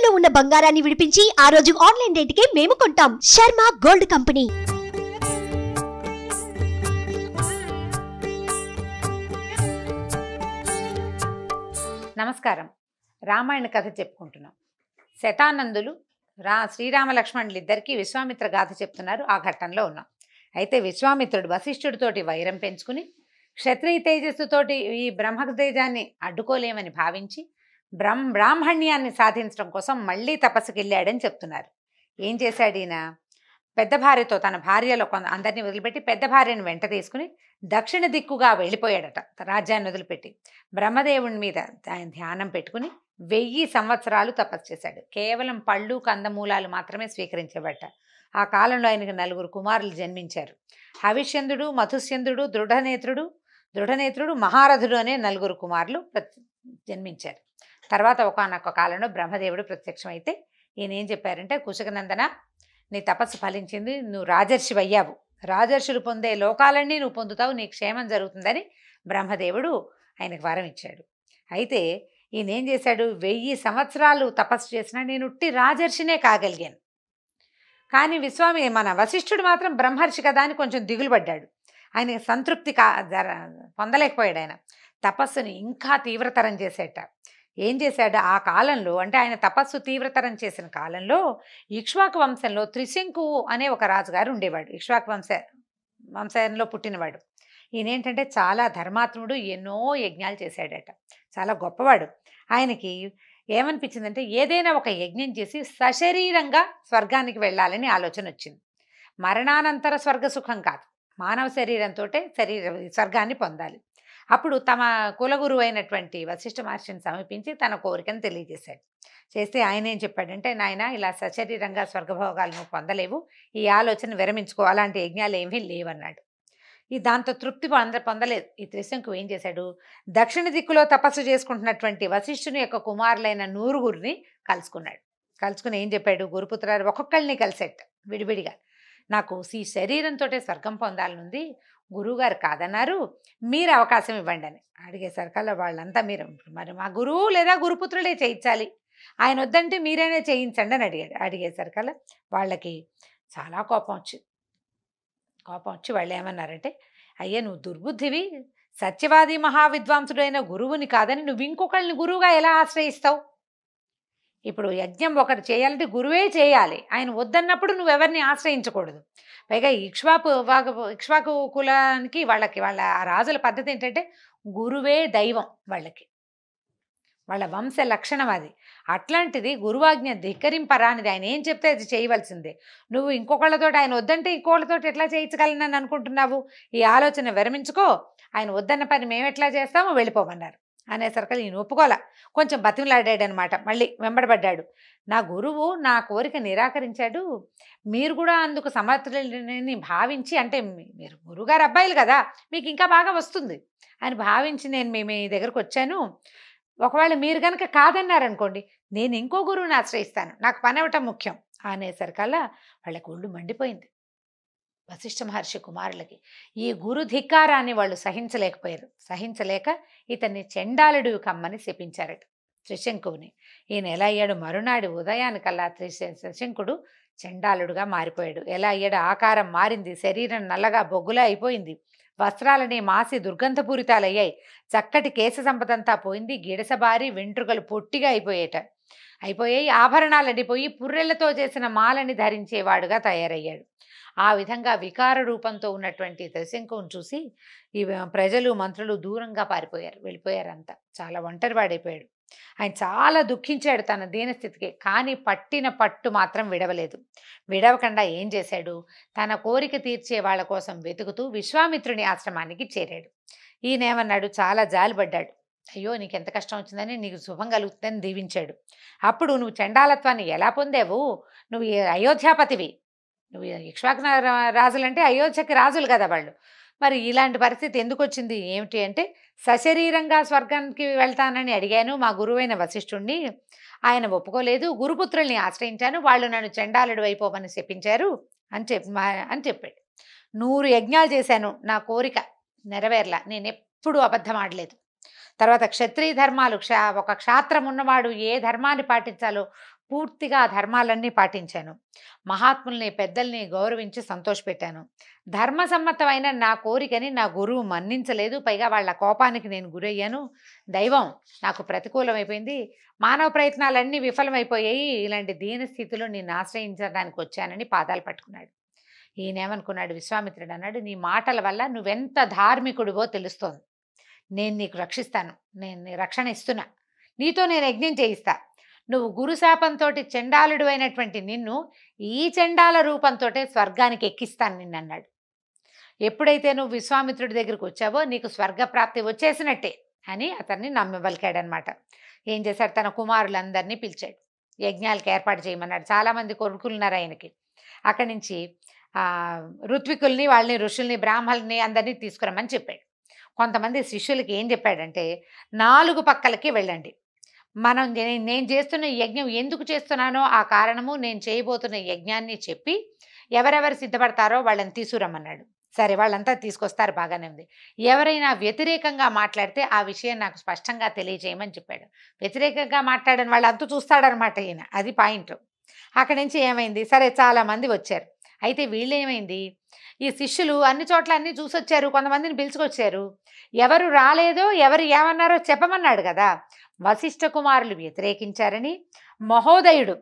తాకట్టులో ఉన్న బంగారాన్ని విడిపించి ఆ రోజు ఆన్లైన్ రేటుకే మేము కొంటాం. Sharma gold company. నమస్కారం. రామాయణ కథ చెప్పుకుంటున్నాం. శతానందులు శ్రీరామ లక్ష్మణులు ఇద్దరికి విశ్వామిత్ర గాథ చెప్తున్నారు. ఆ ఘట్టంలో ఉన్నాం. అయితే విశ్వామిత్రుడు వశిష్ఠుడితోటి వైరం పెంచుకుని క్షత్రియ తేజస్సుతోటి ఈ బ్రహ్మతేజాన్ని అడ్డుకోలేమని భావించి బ్రాహ్మణ్యాన్ని సాధించడం కోసం మళ్ళీ తపస్సుకి వెళ్ళాడని చెప్తున్నారు. ఏం చేశాడు ఈయన? పెద్ద భార్యతో, తన భార్యలో అందరినీ వదిలిపెట్టి పెద్ద భార్యను వెంట తీసుకుని దక్షిణ దిక్కుగా వెళ్ళిపోయాడట. రాజ్యాన్ని వదిలిపెట్టి బ్రహ్మదేవుని మీద ఆయన ధ్యానం పెట్టుకుని 1000 సంవత్సరాలు తపస్సు చేశాడు. కేవలం పళ్ళు కందమూలాలు మాత్రమే స్వీకరించబడ్డ. ఆ కాలంలో ఆయనకు 4 కుమారులు జన్మించారు. హవిష్యందుడు, మధుస్యందుడు, దృఢనేత్రుడు, మహారథుడు అనే 4 కుమారులు జన్మించారు. తర్వాత ఒకానొక కాలంలో బ్రహ్మదేవుడు ప్రత్యక్షమైతే ఈయన ఏం చెప్పారంటే, కుశకనందన, నీ తపస్సు ఫలించింది, నువ్వు రాజర్షివి అయ్యావు, రాజర్షులు పొందే లోకాలన్నీ నువ్వు పొందుతావు, నీ క్షేమం జరుగుతుందని బ్రహ్మదేవుడు ఆయనకు వరం ఇచ్చాడు. అయితే ఈయన ఏం చేశాడు? 1000 సంవత్సరాలు తపస్సు చేసినా నేను ఉట్టి రాజర్షినే కాగలిగాను. కానీ మన వశిష్ఠుడు మాత్రం బ్రహ్మర్షి కదా అని కొంచెం దిగులు పడ్డాడు. ఆయన సంతృప్తి పొందలేకపోయాడు. ఆయన తపస్సుని ఇంకా తీవ్రతరం చేసేట. ఏం చేశాడు? ఆ కాలంలో, అంటే ఆయన తపస్సు తీవ్రతరం చేసిన కాలంలో ఇక్ష్వాకు వంశంలో త్రిశంకువు అనే ఒక రాజుగారు ఉండేవాడు. ఇక్ష్వాకు వంశంలో పుట్టినవాడు. ఈయన ఏంటంటే చాలా ధర్మాత్ముడు, ఎన్నో యజ్ఞాలు చేశాడట, చాలా గొప్పవాడు. ఆయనకి ఏమనిపించిందంటే, ఏదైనా ఒక యజ్ఞం చేసి సశరీరంగా స్వర్గానికి వెళ్ళాలని ఆలోచన వచ్చింది. మరణానంతర స్వర్గ సుఖం కాదు, మానవ శరీరంతో స్వర్గాన్ని పొందాలి. అప్పుడు తమ కులగురువు అయినటువంటి వశిష్ఠ మహర్షిని సమీపించి తన కోరికను తెలియజేశాడు. చేస్తే ఆయన ఏం చెప్పాడంటే, నాయన, ఇలా సశరీరంగా స్వర్గభోగాలు నువ్వు పొందలేవు, ఈ ఆలోచన విరమించుకో, అలాంటి యజ్ఞాలు ఏమీ లేవన్నాడు. దాంతో తృప్తి పొందలేదు. ఈ త్రిశంకు ఏం చేశాడు? దక్షిణ దిక్కులో తపస్సు చేసుకుంటున్నటువంటి వశిష్ఠుని యొక్క కుమారులైన 100 కలుసుకున్నాడు. కలుసుకుని ఏం చెప్పాడు? గురుపుత్రాలు ఒక్కొక్కరిని కలిసేట విడివిడిగా, నాకు ఈ శరీరంతో స్వర్గం పొందాలనుంది, గురువుగారు కాదన్నారు, మీరు అవకాశం ఇవ్వండి అని అడిగేసరికల్లా వాళ్ళంతా, మరి మా గురువు లేదా గురుపుత్రులే చేయించాలి, ఆయన వద్దంటే మీరైనా చేయించండి అని అడిగేసరికల్లా వాళ్ళకి చాలా కోపం వచ్చి వాళ్ళు ఏమన్నారంటే, అయ్యే, నువ్వు దుర్బుద్ధివి, సత్యవాది మహావిద్వాంసుడైన గురువుని కాదని నువ్వు ఇంకొకళ్ళని గురువుగా ఎలా ఆశ్రయిస్తావు? ఇప్పుడు యజ్ఞం ఒకటి చేయాలంటే గురువే చేయాలి, ఆయన వద్దన్నప్పుడు నువ్వెవరిని ఆశ్రయించకూడదు. పైగా ఇక్ష్వాకు కులానికి వాళ్ళ ఆ రాజుల పద్ధతి ఏంటంటే, గురువే దైవం, వాళ్ళ వంశ లక్షణం అది. అట్లాంటిది గురువాజ్ఞ ధిక్కరింపరానిది, ఆయన ఏం చెప్తే అది చేయవలసిందే. నువ్వు ఇంకొకళ్ళతో, ఆయన వద్దంటే ఇంకొకళ్ళతో ఎట్లా చేయించగలనని అనుకుంటున్నావు? ఈ ఆలోచన విరమించుకో, ఆయన వద్దన్న పని మేము ఎట్లా చేస్తామో వెళ్ళిపోమన్నారు. అనేసరికి ఈయన ఒప్పుకోలే, కొంచెం బతిమలాడాడనమాట. మళ్ళీ వెంబడబడ్డాడు. నా గురువు నా కోరిక నిరాకరించాడు, మీరు కూడా అందుకు సమర్థులని భావించి, అంటే మీరు గురువుగారు అబ్బాయిలు కదా, మీకు ఇంకా బాగా వస్తుంది అని భావించి నేను మీ దగ్గరకు వచ్చాను. ఒకవేళ మీరు కనుక కాదన్నారనుకోండి, నేను ఇంకో గురువుని ఆశ్రయిస్తాను, నాకు పని అవ్వటం ముఖ్యం అనేసరికల్లా వాళ్ళకి ఒళ్ళు మండిపోయింది. వశిష్ఠ మహర్షి కుమారులకి ఈ గురు ధిక్కారాన్ని వాళ్ళు సహించలేక ఇతన్ని చెండాలుడు కమ్మని శపించారట, త్రిశంకుని. ఈయన ఎలా అయ్యాడు? మరునాడు ఉదయానికల్లా త్రిశంకుడు చెండాలుడుగా మారిపోయాడు. ఎలా అయ్యాడు? ఆకారం మారింది, శరీరం నల్లగా బొగ్గులా అయిపోయింది, వస్త్రాలని మాసి దుర్గంధపూరితాలయ్యాయి, చక్కటి కేశ సంపదంతా పోయింది, గిడసబారి వెంట్రుకలు పొట్టిగా అయిపోయాయి, ఆభరణాలు అడిపోయి పుర్రెలతో చేసిన మాలని ధరించేవాడుగా తయారయ్యాడు. ఆ విధంగా వికార రూపంతో ఉన్నటువంటి త్రిశంకుని చూసి ఈ ప్రజలు, మంత్రులు దూరంగా వెళ్ళిపోయారంతా. చాలా ఒంటరివాడైపోయాడు. ఆయన చాలా దుఃఖించాడు తన దీనస్థితికి. కానీ పట్టిన పట్టు మాత్రం విడవకుండా ఏం చేశాడు? తన కోరిక తీర్చే వాళ్ళ కోసం వెతుకుతూ విశ్వామిత్రుని ఆశ్రమానికి చేరాడు. ఈయనేమన్నాడు? చాలా జాలిపడ్డాడు. అయ్యో, నీకెంత కష్టం వచ్చిందని, నీకు శుభం కలుగుతుందని దీవించాడు. అప్పుడు నువ్వు చండాలత్వాన్ని ఎలా పొందావు? నువ్వు అయోధ్యాపతివి, నువ్వు ఇక్ష్వాకు రాజులంటే అయోధ్యకి రాజులు కదా వాళ్ళు, మరి ఇలాంటి పరిస్థితి ఎందుకు వచ్చింది? ఏమిటి అంటే, సశరీరంగా స్వర్గానికి వెళ్తానని అడిగాను మా గురువైన వశిష్ఠుణ్ణి, ఆయన ఒప్పుకోలేదు, గురుపుత్రుల్ని ఆశ్రయించాను, వాళ్ళు నన్ను చండాలుడు అయిపోమని చెప్పించారు అని చెప్పాడు. 100 యజ్ఞాలు చేశాను, నా కోరిక నెరవేరలా, నేను ఎప్పుడూ అబద్ధం ఆడలేదు. తర్వాత క్షత్రియ ధర్మాలు, ఒక క్షాత్రం ఉన్నవాడు ఏ ధర్మాన్ని పాటించాలో పూర్తిగా ఆ ధర్మాలన్నీ పాటించాను. మహాత్ముల్ని, పెద్దల్ని గౌరవించి సంతోషపెట్టాను. ధర్మసమ్మతమైన నా కోరికని నా గురువు మన్నించలేదు. పైగా వాళ్ళ కోపానికి నేను గురయ్యాను. దైవం నాకు ప్రతికూలమైపోయింది. మానవ ప్రయత్నాలన్నీ విఫలమైపోయాయి. ఇలాంటి దీన స్థితిలో నిన్ను ఆశ్రయించడానికి వచ్చానని పాదాలు పట్టుకున్నాడు. ఈయనేమనుకున్నాడు, విశ్వామిత్రుడు అన్నాడు, నీ మాటల వల్ల నువ్వెంత ధార్మికుడివో తెలుస్తోంది. నేను నీకు రక్షిస్తాను. నేను నీ రక్షణ ఇస్తున్నా. నీతో నేను యజ్ఞం చేయిస్తా. నువ్వు గురుశాపంతో చండాలుడు అయినటువంటి నిన్ను ఈ చండాల రూపంతోటే స్వర్గానికి ఎక్కిస్తాను నిన్నన్నాడు. ఎప్పుడైతే నువ్వు విశ్వామిత్రుడి దగ్గరికి వచ్చావో నీకు స్వర్గప్రాప్తి వచ్చేసినట్టే అని అతన్ని నమ్మబలికాడనమాట. ఏం చేశాడు, తన కుమారులందరినీ పిలిచాడు. యజ్ఞాలకు ఏర్పాటు చేయమన్నాడు. చాలామంది కొడుకులున్నారు ఆయనకి. అక్కడి నుంచి ఋత్వికుల్ని, వాళ్ళని, ఋషుల్ని, బ్రాహ్మణుల్ని అందరినీ తీసుకురమ్మని చెప్పాడు. కొంతమంది శిష్యులకి ఏం చెప్పాడంటే, 4 పక్కలకి వెళ్ళండి. నేను చేస్తున్న యజ్ఞం ఎందుకు చేస్తున్నానో ఆ కారణము, నేను చేయబోతున్న యజ్ఞాన్ని చెప్పి ఎవరెవరు సిద్ధపడతారో వాళ్ళని తీసుకురమ్మన్నాడు. సరే, వాళ్ళంతా తీసుకొస్తారు, బాగానే ఉంది. ఎవరైనా వ్యతిరేకంగా మాట్లాడితే ఆ విషయం నాకు స్పష్టంగా తెలియజేయమని చెప్పాడు. వ్యతిరేకంగా మాట్లాడని వాళ్ళు అంతు చూస్తాడనమాట ఈయన. అది పాయింట్. అక్కడి నుంచి ఏమైంది, సరే చాలామంది వచ్చారు. అయితే వీళ్ళేమైంది, ఈ శిష్యులు అన్ని చోట్ల అన్నీ చూసొచ్చారు, కొంతమందిని పిలుచుకొచ్చారు. ఎవరు రాలేదో, ఎవరు ఏమన్నారో చెప్పమన్నాడు కదా. వశిష్ఠ కుమారులు వ్యతిరేకించారని, మహోదయుడు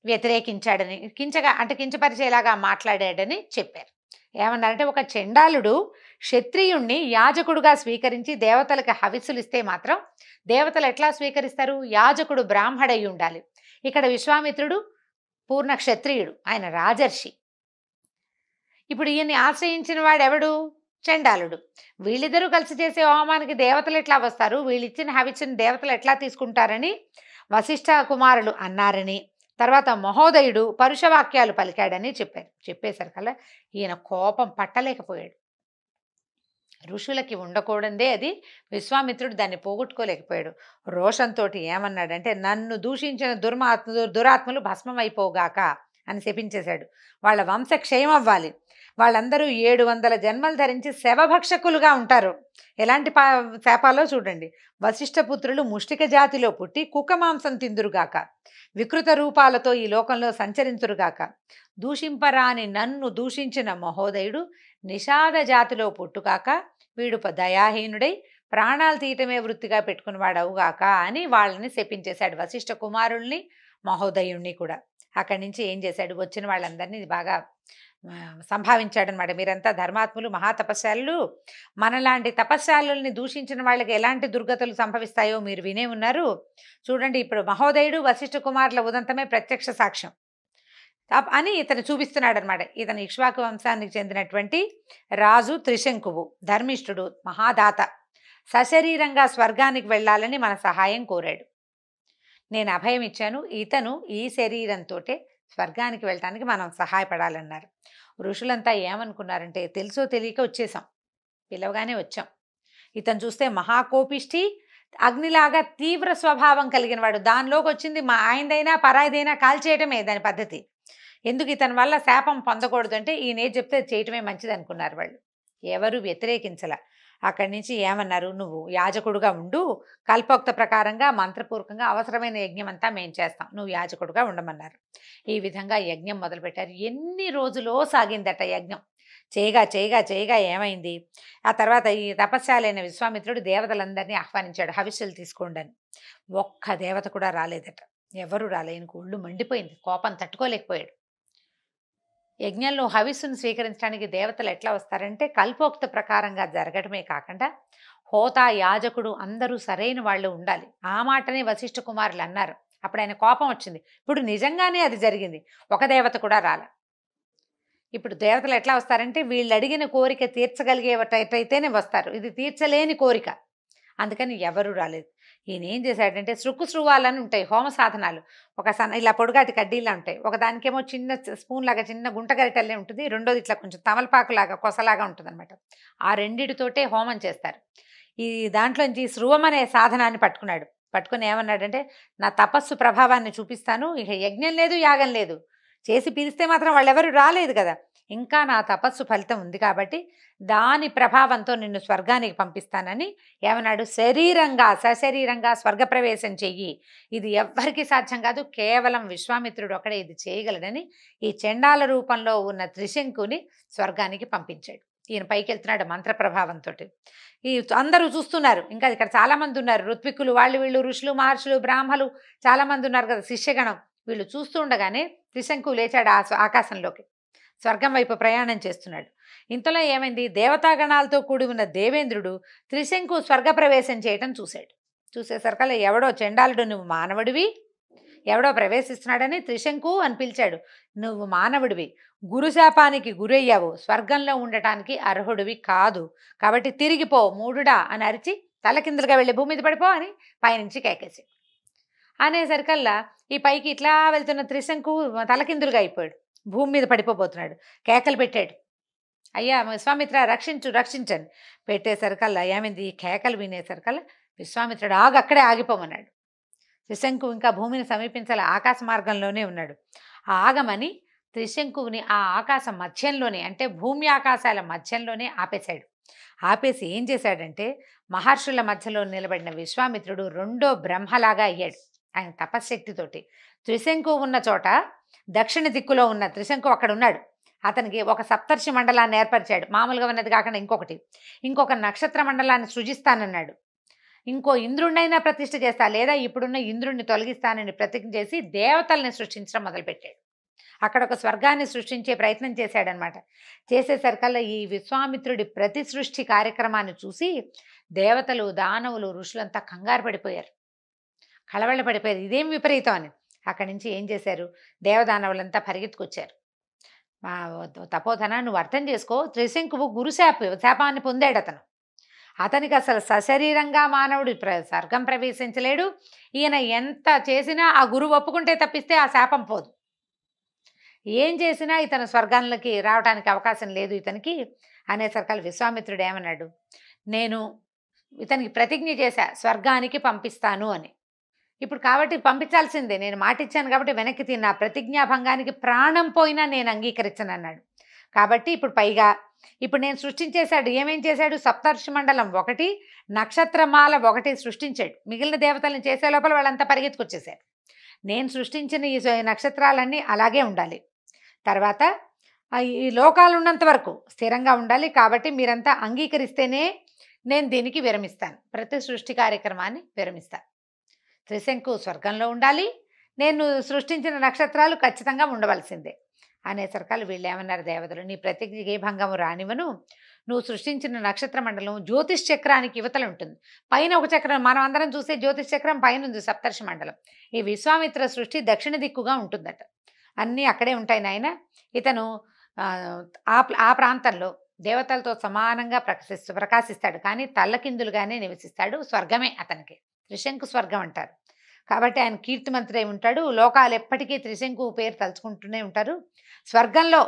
వ్యతిరేకించాడని, కించపరిచేలాగా మాట్లాడాడని చెప్పారు. ఏమన్నారంటే, ఒక చండాలుడు క్షత్రియుణ్ణి యాజకుడుగా స్వీకరించి దేవతలకు హవిస్సులు ఇస్తే మాత్రం దేవతలు ఎట్లా స్వీకరిస్తారు? యాజకుడు బ్రాహ్మడై ఉండాలి. ఇక్కడ విశ్వామిత్రుడు పూర్ణ క్షత్రియుడు, ఆయన రాజర్షి. ఇప్పుడు ఈయన్ని ఆశ్రయించిన వాడెవడు? చండాలుడు. వీళ్ళిద్దరూ కలిసి చేసే హోమానికి దేవతలు ఎట్లా వస్తారు? వీళ్ళిచ్చిన హవిస్సుని దేవతలు ఎట్లా తీసుకుంటారని వశిష్ఠ కుమారులు అన్నారని, తర్వాత మహోదయుడు పరుషవాక్యాలు పలికాడని చెప్పారు. చెప్పేసరికల్లా ఈయన కోపం పట్టలేకపోయాడు. ఋషులకి ఉండకూడదే అది. విశ్వామిత్రుడు దాన్ని పోగొట్టుకోలేకపోయాడు. రోషంతో ఏమన్నాడంటే, నన్ను దూషించిన దురాత్మలు భస్మం అయిపోగాక అని శపించేశాడు. వాళ్ళ వంశ క్షయం అవ్వాలి. వాళ్ళందరూ 700 జన్మలు ధరించి శవభక్షకులుగా ఉంటారు. ఎలాంటి శాపాలో చూడండి. వశిష్ఠపుత్రులు ముష్టిక జాతిలో పుట్టి కుక్క మాంసం తిందురుగాక, వికృత రూపాలతో ఈ లోకంలో సంచరించురుగాక, దూషింపరాని నన్ను దూషించిన మహోదయుడు నిషాద జాతిలో పుట్టుగాక, వీడు దయాహీనుడై ప్రాణాలు తీయటమే వృత్తిగా పెట్టుకునివాడవుగాక అని వాళ్ళని శపించేశాడు. వశిష్ఠ కుమారుల్ని, మహోదయుణ్ణి కూడా. అక్కడి నుంచి ఏం చేశాడు, వచ్చిన వాళ్ళందరినీ బాగా సంభావించాడనమాట. మీరంతా ధర్మాత్ములు, మహాతపస్శాలు. మనలాంటి తపస్శాలుల్ని దూషించిన వాళ్ళకి ఎలాంటి దుర్గతులు సంభవిస్తాయో మీరు వినే ఉన్నారు. చూడండి, ఇప్పుడు మహోదయుడు వశిష్ఠ కుమారుల ఉదంతమే ప్రత్యక్ష సాక్ష్యం అని ఇతను చూపిస్తున్నాడు అనమాట. ఇతను ఇక్ష్వాకు వంశానికి చెందినటువంటి రాజు త్రిశంకువు, ధర్మిష్ఠుడు, మహాదాత. సశరీరంగా స్వర్గానికి వెళ్ళాలని మన సహాయం కోరాడు. నేను అభయం ఇచ్చాను. ఇతను ఈ శరీరంతో స్వర్గానికి వెళ్ళటానికి మనం సహాయపడాలన్నారు. ఋషులంతా ఏమనుకున్నారంటే, తెలుసో తెలియక వచ్చేసాం, పిలవగానే వచ్చాం. ఇతను చూస్తే మహాకోపిష్టి, అగ్నిలాగా తీవ్ర స్వభావం కలిగిన వాడు. దానిలోకి వచ్చింది మా ఆయనదైనా పరాయిదైనా కాల్చేయటమే దాని పద్ధతి. ఎందుకు ఇతని వల్ల శాపం పొందకూడదు అంటే ఈయన చెప్తే చేయటమే మంచిది అనుకున్నారు వాళ్ళు. ఎవరు వ్యతిరేకించల. అక్కడి నుంచి ఏమన్నారు, నువ్వు యాజకుడుగా ఉండు, కల్పోక్త ప్రకారంగా మంత్రపూర్వకంగా అవసరమైన యజ్ఞం అంతా మేము చేస్తాం, నువ్వు యాజకుడుగా ఉండమన్నారు. ఈ విధంగా యజ్ఞం మొదలుపెట్టారు. ఎన్ని రోజులో సాగిందట యజ్ఞం. చేయగా చేయగా చేయగా ఏమైంది, ఆ తర్వాత ఈ తపస్యాలైన విశ్వామిత్రుడు దేవతలందరినీ ఆహ్వానించాడు, హవిస్సులు తీసుకోండి అని. ఒక్క దేవత కూడా రాలేదట. ఎవరు రాలేని ఒళ్ళు మండిపోయింది, కోపం తట్టుకోలేకపోయాడు. యజ్ఞంలో హవిస్సును స్వీకరించడానికి దేవతలు ఎట్లా వస్తారంటే, కల్పోక్త ప్రకారంగా జరగటమే కాకుండా హోతా, యాజకుడు అందరూ సరైన వాళ్ళు ఉండాలి. ఆ మాటనే వశిష్ఠ కుమారులు అన్నారు. అప్పుడు ఆయన కోపం వచ్చింది. ఇప్పుడు నిజంగానే అది జరిగింది. ఒక దేవత కూడా రాల. ఇప్పుడు దేవతలు ఎట్లా వస్తారంటే, వీళ్ళు అడిగిన కోరిక తీర్చగలిగేటైతేనే వస్తారు. ఇది తీర్చలేని కోరిక, అందుకని ఎవరు రాలేదు. ఈయన ఏం చేశాడంటే, శృవాలని ఉంటాయి హోమ సాధనాలు, ఒక ఇలా పొడుగాటి కడ్డీలా ఉంటాయి. ఒకదానికేమో చిన్న స్పూన్ లాగా చిన్న గుంట గరిటెల్లే ఉంటుంది, రెండోది ఇట్లా కొంచెం తమలపాకులాగా కొసలాగా ఉంటుంది అనమాట. ఆ రెండిటితోటే హోమం చేస్తారు. ఈ దాంట్లోంచి శృవం అనే సాధనాన్ని పట్టుకున్నాడు. పట్టుకుని ఏమన్నాడంటే, నా తపస్సు ప్రభావాన్ని చూపిస్తాను, ఇక యజ్ఞం లేదు, యాగం లేదు, చేసి పిలిస్తే మాత్రం వాళ్ళెవరు రాలేదు కదా. ఇంకా నా తపస్సు ఫలితం ఉంది కాబట్టి దాని ప్రభావంతో నిన్ను స్వర్గానికి పంపిస్తానని ఏమన్నాడు, శరీరంగా సశరీరంగా స్వర్గప్రవేశం చెయ్యి, ఇది ఎవ్వరికీ సాధ్యం కాదు, కేవలం విశ్వామిత్రుడు ఒకడే ఇది చేయగలడని ఈ చండాల రూపంలో ఉన్న త్రిశంకుని స్వర్గానికి పంపించాడు. ఈయన పైకి వెళ్తున్నాడు మంత్ర ప్రభావంతో. ఈ అందరూ చూస్తున్నారు, ఇంకా ఇక్కడ చాలామంది ఉన్నారు, ఋత్విక్కులు, వాళ్ళు వీళ్ళు, ఋషులు, మహర్షులు, బ్రాహ్మలు చాలామంది ఉన్నారు కదా, శిష్యగణం. వీళ్ళు చూస్తూ ఉండగానే త్రిశంకు లేచాడు ఆకాశంలోకి, స్వర్గం వైపు ప్రయాణం చేస్తున్నాడు. ఇంతలో ఏమైంది, దేవతాగణాలతో కూడి ఉన్న దేవేంద్రుడు త్రిశంకు స్వర్గప్రవేశం చేయటం చూశాడు. చూసేసరికల్లా ఎవడో చండాలుడు, నువ్వు మానవుడివి, ఎవడో ప్రవేశిస్తున్నాడని త్రిశంకు అని పిలిచాడు. నువ్వు మానవుడివి, గురుశాపానికి గురయ్యావు, స్వర్గంలో ఉండటానికి అర్హుడివి కాదు, కాబట్టి తిరిగిపో మూఢుడా అని అరిచి తలకిందులుగా వెళ్ళి భూమి మీద పడిపో అని పైనుంచి కేకేసాడు. అనేసరికల్లా ఈ పైకి ఇట్లా వెళ్తున్న త్రిశంకు తలకిందులుగా అయిపోయాడు, భూమి మీద పడిపోబోతున్నాడు. కేకలు పెట్టాడు, అయ్యా విశ్వామిత్ర రక్షించు రక్షించండి. పెట్టేసరికల్లా ఏమైంది, ఈ కేకలు వినేసరికల్లా విశ్వామిత్రుడు అక్కడే ఆగిపోమన్నాడు. త్రిశంకు ఇంకా భూమిని సమీపించాలి, ఆకాశ మార్గంలోనే ఉన్నాడు. ఆగమని త్రిశంకుని ఆ ఆకాశం మధ్యంలోనే, అంటే భూమి ఆకాశాల మధ్యంలోనే ఆపేశాడు. ఆపేసి ఏం చేశాడంటే, మహర్షుల మధ్యలో నిలబడిన విశ్వామిత్రుడు రెండో బ్రహ్మలాగా అయ్యాడు ఆయన తపశ్శక్తితోటి. త్రిశంకు ఉన్న చోట దక్షిణ దిక్కులో ఉన్న త్రిశంకు అక్కడ ఉన్నాడు. అతనికి ఒక సప్తర్షి మండలాన్ని ఏర్పరిచాడు, మామూలుగా ఉన్నది కాకుండా ఇంకొక నక్షత్ర మండలాన్ని సృజిస్తానన్నాడు. ఇంకో ఇంద్రుడినైనా ప్రతిష్ఠ చేస్తా, లేదా ఇప్పుడున్న ఇంద్రుడిని తొలగిస్తానని ప్రతిజ్ఞ చేసి దేవతల్ని సృష్టించడం మొదలుపెట్టాడు. అక్కడ ఒక స్వర్గాన్ని సృష్టించే ప్రయత్నం చేశాడనమాట. చేసేసరికల్లా ఈ విశ్వామిత్రుడి ప్రతి సృష్టి కార్యక్రమాన్ని చూసి దేవతలు, దానవులు, ఋషులంతా కంగారు పడిపోయారు, కళవళ్ళ పడిపోయారు, ఇదేం విపరీతం అని. అక్కడి నుంచి ఏం చేశారు, దేవదానవులంతా పరిగెత్తుకొచ్చారు. తపోధన, నువ్వు అర్థం చేసుకో, త్రిశంకువు శాపాన్ని పొందాడు అతనికి అసలు సశరీరంగా మానవుడు స్వర్గం ప్రవేశించలేడు. ఈయన ఎంత చేసినా ఆ గురువు ఒప్పుకుంటే తప్పిస్తే ఆ శాపం పోదు, ఏం చేసినా ఇతను స్వర్గానికి రావడానికి అవకాశం లేదు ఇతనికి అనేసరికల్ విశ్వామిత్రుడు ఏమన్నాడు, నేను ఇతనికి ప్రతిజ్ఞ చేశా స్వర్గానికి పంపిస్తాను అని. ఇప్పుడు కాబట్టి పంపించాల్సిందే, నేను మాట ఇచ్చాను కాబట్టి వెనక్కి తిన్నా, ప్రతిజ్ఞాభంగానికి ప్రాణం పోయినా నేను అంగీకరించను అన్నాడు. కాబట్టి ఇప్పుడు నేను సృష్టించేశాడు, ఏమేం చేశాడు, సప్తర్షి మండలం 1, నక్షత్రమాల 1 సృష్టించాడు. మిగిలిన దేవతలను చేసే లోపల వాళ్ళంతా పరిగెత్తుకొచ్చేశారు. నేను సృష్టించిన ఈ నక్షత్రాలన్నీ అలాగే ఉండాలి, తర్వాత ఈ లోకాలు ఉన్నంత వరకు స్థిరంగా ఉండాలి, కాబట్టి మీరంతా అంగీకరిస్తేనే నేను దీనికి విరమిస్తాను, ప్రతి సృష్టి కార్యక్రమాన్ని విరమిస్తాను. త్రిశంకు స్వర్గంలో ఉండాలి, నేను సృష్టించిన నక్షత్రాలు ఖచ్చితంగా ఉండవలసిందే అనేసరికలు వీళ్ళు ఏమన్నారు దేవతలు, నీ ప్రతిజ్ఞకి ఏ భంగము రానివను, నువ్వు సృష్టించిన నక్షత్ర మండలం జ్యోతిష్ చక్రానికి యువతలు ఉంటుంది, పైన ఒక చక్రం, మనం అందరం చూసే జ్యోతిష్ చక్రం పైన ఉంది సప్తర్షి మండలం. ఈ విశ్వామిత్ర సృష్టి దక్షిణ దిక్కుగా ఉంటుందట, అన్నీ అక్కడే ఉంటాయి నాయన. ఇతను ఆ ప్రాంతంలో దేవతలతో సమానంగా ప్రకాశిస్తాడు, కానీ తల్లకిందులుగానే నివసిస్తాడు, స్వర్గమే అతనికి, త్రిశంకు స్వర్గం అంటారు. కాబట్టి ఆయన కీర్తిమంతుడై ఉంటాడు, లోకాలు ఎప్పటికీ త్రిశంకు పేరు తలుచుకుంటూనే ఉంటారు. స్వర్గంలో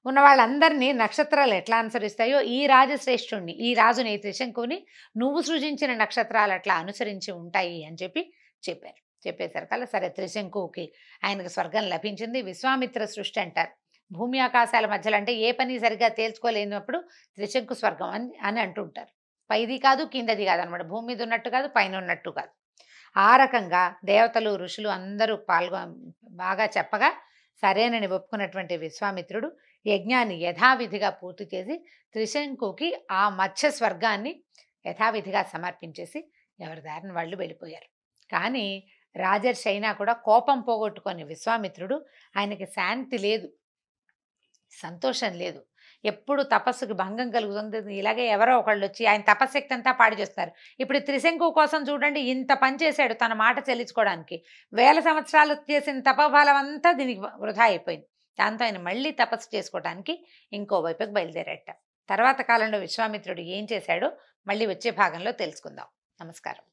ఉన్న వాళ్ళందరినీ నక్షత్రాలు ఎట్లా అనుసరిస్తాయో ఈ రాజశ్రేష్ఠుణ్ణి, ఈ రాజుని, ఈ త్రిశంకుని నువ్వు సృజించిన నక్షత్రాలు అట్లా అనుసరించి ఉంటాయి అని చెప్పారు. చెప్పేసరికల్లా సరే త్రిశంకుకి ఆయనకు స్వర్గం లభించింది. విశ్వామిత్ర సృష్టి అంటారు, భూమి ఆకాశాల మధ్యలో, అంటే ఏ పని సరిగ్గా తేల్చుకోలేనప్పుడు త్రిశంకు స్వర్గం అని అంటుంటారు. పైది కాదు కిందది కాదు అనమాట, భూమి మీద ఉన్నట్టు కాదు, పైన ఉన్నట్టు కాదు. ఆ రకంగా దేవతలు, ఋషులు అందరూ బాగా చెప్పగా సరేనని ఒప్పుకున్నటువంటి విశ్వామిత్రుడు యజ్ఞాన్ని యథావిధిగా పూర్తి చేసి త్రిశంకుకి ఆ మత్స్య స్వర్గాన్ని యథావిధిగా సమర్పించేసి ఎవరి దారిని వాళ్ళు వెళ్ళిపోయారు. కానీ రాజర్షి అయినా కూడా కోపం పోగొట్టుకొని విశ్వామిత్రుడు, ఆయనకి శాంతి లేదు, సంతోషం లేదు, ఎప్పుడు తపస్సుకి భంగం కలుగుతుంది. ఇలాగే ఎవరో ఒకళ్ళు వచ్చి ఆయన తపశక్తి అంతా పాడు చేస్తారు. ఇప్పుడు త్రిశంకు కోసం చూడండి, ఇంత పని చేశాడు తన మాట చెల్లించుకోవడానికి, 1000 సంవత్సరాలు చేసిన తపఫలం అంతా దీనికి వృధా అయిపోయింది. దాంతో ఆయన మళ్ళీ తపస్సు చేసుకోవడానికి ఇంకో వైపుకి బయలుదేరట. తర్వాత కాలంలో విశ్వామిత్రుడు ఏం చేశాడో మళ్ళీ వచ్చే భాగంలో తెలుసుకుందాం. నమస్కారం.